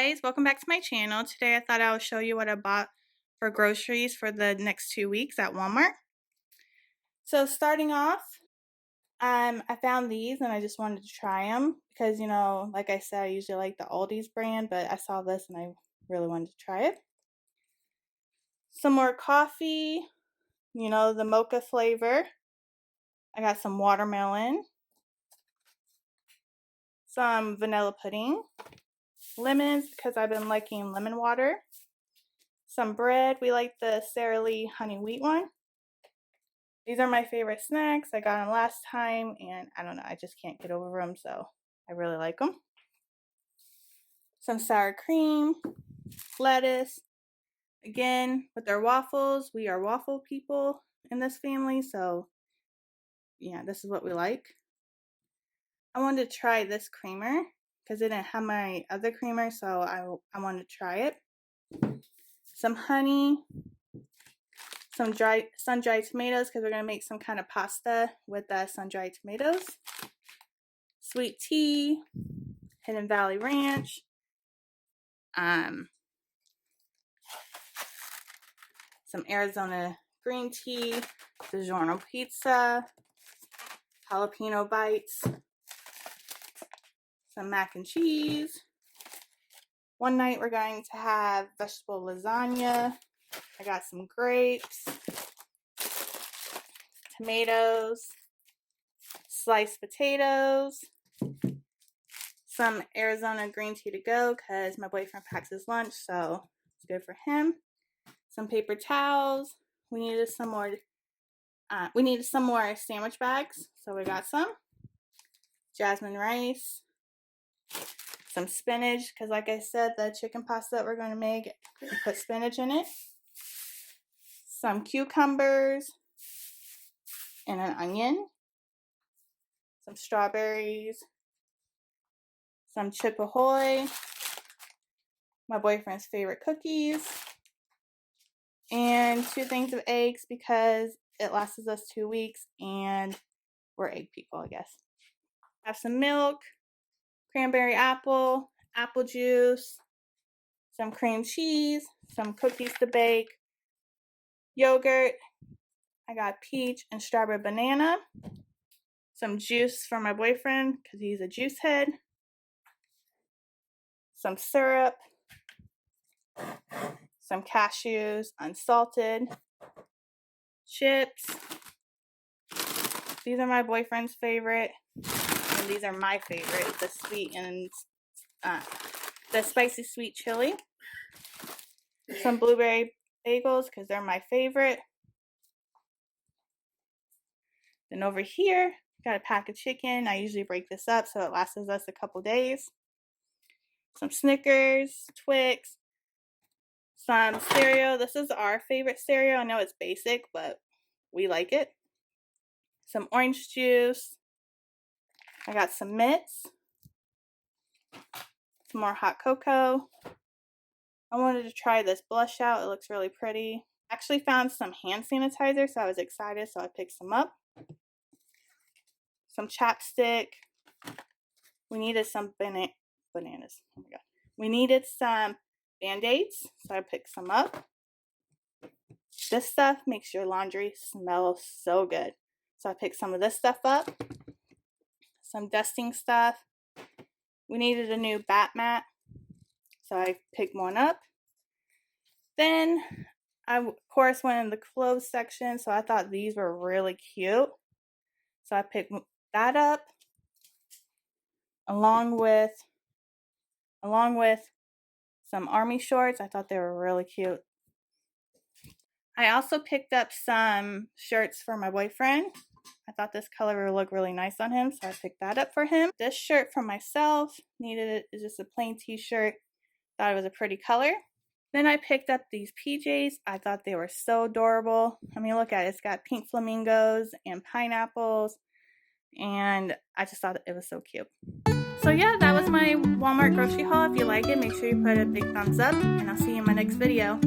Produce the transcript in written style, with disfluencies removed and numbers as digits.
guys, welcome back to my channel. Today I thought I would show you what I bought for groceries for the next 2 weeks at Walmart. So starting off, I found these and I just wanted to try them because, like I said, I usually like the Aldi's brand, but I saw this and I really wanted to try it. Some more coffee, the mocha flavor. I got some watermelon, some vanilla pudding, lemons because I've been liking lemon water, some bread. We like the Sara Lee honey wheat one. These are my favorite snacks. I got them last time and I don't know, I just can't get over them, so I really like them. Some sour cream, lettuce. Again, with our waffles, we are waffle people in this family, so yeah, this is what we like. I wanted to try this creamer because it didn't have my other creamer, so I wanted to try it. Some honey, some sun-dried tomatoes because we're going to make some kind of pasta with sun-dried tomatoes. Sweet tea, Hidden Valley Ranch. Some Arizona green tea, DiGiorno pizza, jalapeno bites, some mac and cheese. One night we're going to have vegetable lasagna. I got some grapes, tomatoes, sliced potatoes, some Arizona green tea to go because my boyfriend packs his lunch, so it's good for him. Some paper towels. We needed some more. Sandwich bags, so we got some. Jasmine rice, some spinach because, like I said, the chicken pasta that we're going to make, we put spinach in it. Some cucumbers and an onion. Some strawberries. Some Chip Ahoy. My boyfriend's favorite cookies. And 2 things of eggs because it lasts us 2 weeks and we're egg people, I guess. Have some milk, cranberry apple, apple juice, some cream cheese, some cookies to bake, yogurt. I got peach and strawberry banana, some juice for my boyfriend because he's a juice head, some syrup, some cashews, unsalted, chips. These are my boyfriend's favorite, and these are my favorite, the sweet and the spicy sweet chili. Some blueberry bagels because they're my favorite. Then over here, got a pack of chicken. I usually break this up so it lasts us a couple days. Some Snickers, Twix, some cereal. This is our favorite cereal. I know it's basic, but we like it. Some orange juice. I got some mitts. Some more hot cocoa. I wanted to try this blush out. It looks really pretty. I actually found some hand sanitizer, so I was excited, so I picked some up. Some chapstick. We needed some bananas. Oh my god. We needed some Band-Aids, so I picked some up. This stuff makes your laundry smell so good. So I picked some of this stuff up. Some dusting stuff. We needed a new bat mat, so I picked one up. Then I, of course, went in the clothes section, so I thought these were really cute. So I picked that up along with some army shorts. I thought they were really cute. I also picked up some shirts for my boyfriend. I thought this color would look really nice on him, so I picked that up for him. This shirt for myself, needed it. It's just a plain t-shirt. Thought it was a pretty color. Then I picked up these PJs. I thought they were so adorable. I mean, look at it. It's got pink flamingos and pineapples, and I just thought it was so cute. So yeah, that was my Walmart grocery haul. If you like it, make sure you put a big thumbs up, and I'll see you in my next video.